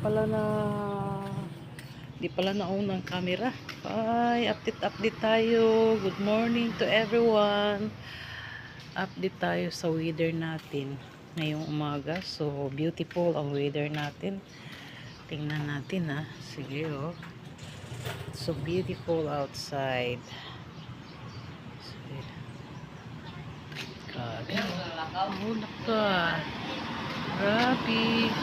pala na di pala na-on ang camera. Ay, update tayo. Good morning to everyone. Update tayo sa weather natin ngayong umaga. So, beautiful ang weather natin. Tingnan natin ha. Sige oh. So beautiful outside. Sige. Grabe. Mahulak ka. Grabe.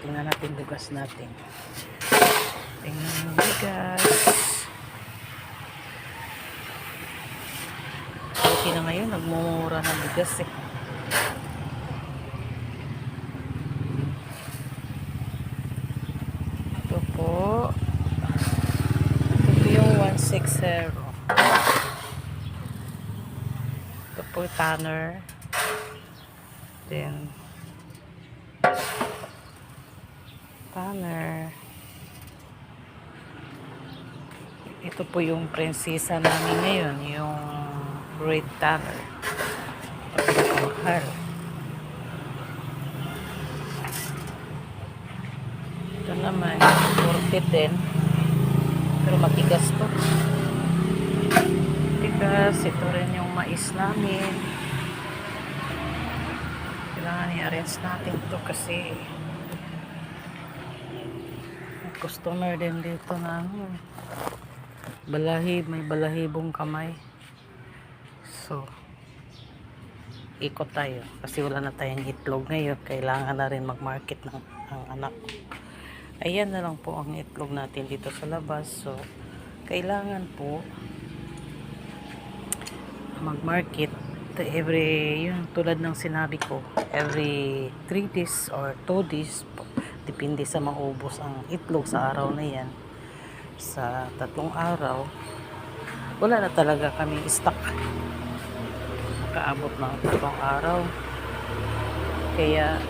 Tingnan natin bugas natin. Tingnan yung bugas. Okay na ngayon, nagmumura ng bugas eh. Ito po. Ito yung 160. Ito po tanner. Then tanner. Ito po yung prinsesa namin ngayon, yung red tanner. Mahal. Ito naman, 40 din. Pero matigas to. Matigas. Ito rin yung mais namin. Kailangan i-arrange natin to kasi may customer din dito na may balahibong kamay. So, ikot tayo kasi wala na tayong itlog ngayon. Kailangan na rin mag-market ng ang anak. Ayan na lang po ang itlog natin dito sa labas. So, kailangan po mag-market yung tulad ng sinabi ko, every 3 days or 2 days po. Depende sa maubos ang itlog sa araw na yan. Sa 3 araw, wala na talaga kami stock. Nakaabot ng 3 araw. Kaya,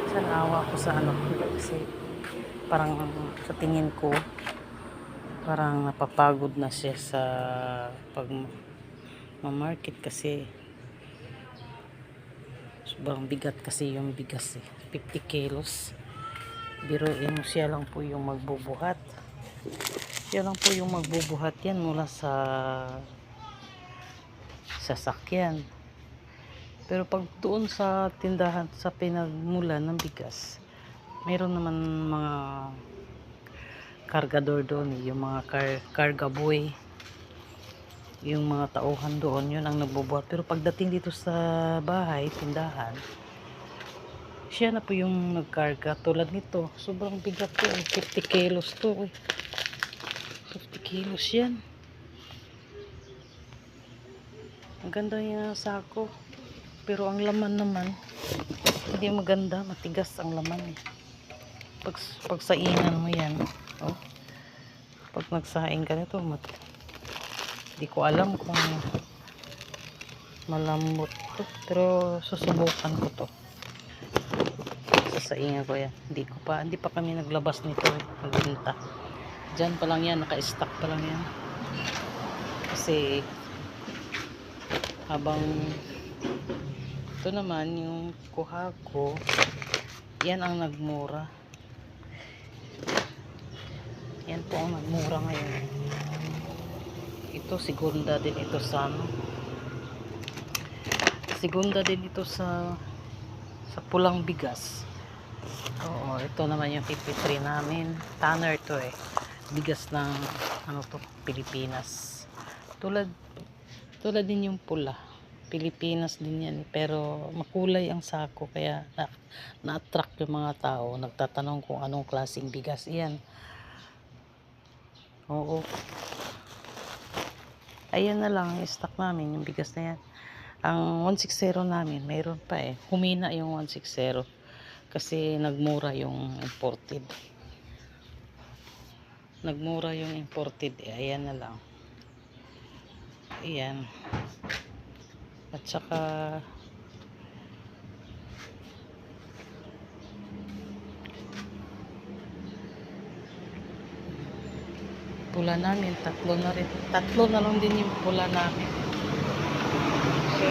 sanawa ko sa kasi parang sa tingin ko, parang napapagod na siya sa pag ma-market kasi sobrang bigat kasi yung bigas eh. 50 kilos. Biruin mo, siya lang po yung magbubuhat. Siya lang po yung magbubuhat yan mula sa sasakyan. Pero pag doon sa tindahan, sa pinagmula ng bigas, mayroon naman mga kargador doon, yung mga karga boy, yung mga tauhan doon, yun ang nagbubuhat. Pero pagdating dito sa bahay, tindahan, siya na po yung nagkarga. Tulad nito, sobrang bigat to, 50 kilos to 50 kilos yan. Ang ganda yung sako, pero ang laman naman hindi maganda, matigas ang laman eh. Pag sainan mo yan, oh, pag nagsaing ka nito, hindi ko alam kung malambot to, pero susubukan ko to. Sasaingan ko yan. Hindi pa kami naglabas nito eh, magbenta. Diyan pa lang yan, naka-stack pa lang yan. Kasi habang ito naman yung kuha ko, yan ang nagmura. Yan po ang nagmura ngayon. Ito segunda din ito sa segunda din ito sa pulang bigas. Oo, ito naman yung 53 namin. Tanner to eh. Bigas ng Pilipinas. Tulad din yung pula. Pilipinas din yan. Pero makulay ang sako. Kaya na-attract yung mga tao. Nagtatanong kung anong klaseng bigas. Yan. Oo. Ayan na lang. Stock namin yung bigas na yan. Ang 160 namin, mayroon pa eh. Humina yung 160. Kasi nagmura yung imported. Nagmura yung imported eh. Ayan na lang. Ayan. At saka pula namin, tatlo na rin. Tatlo na lang din yung pula namin. So,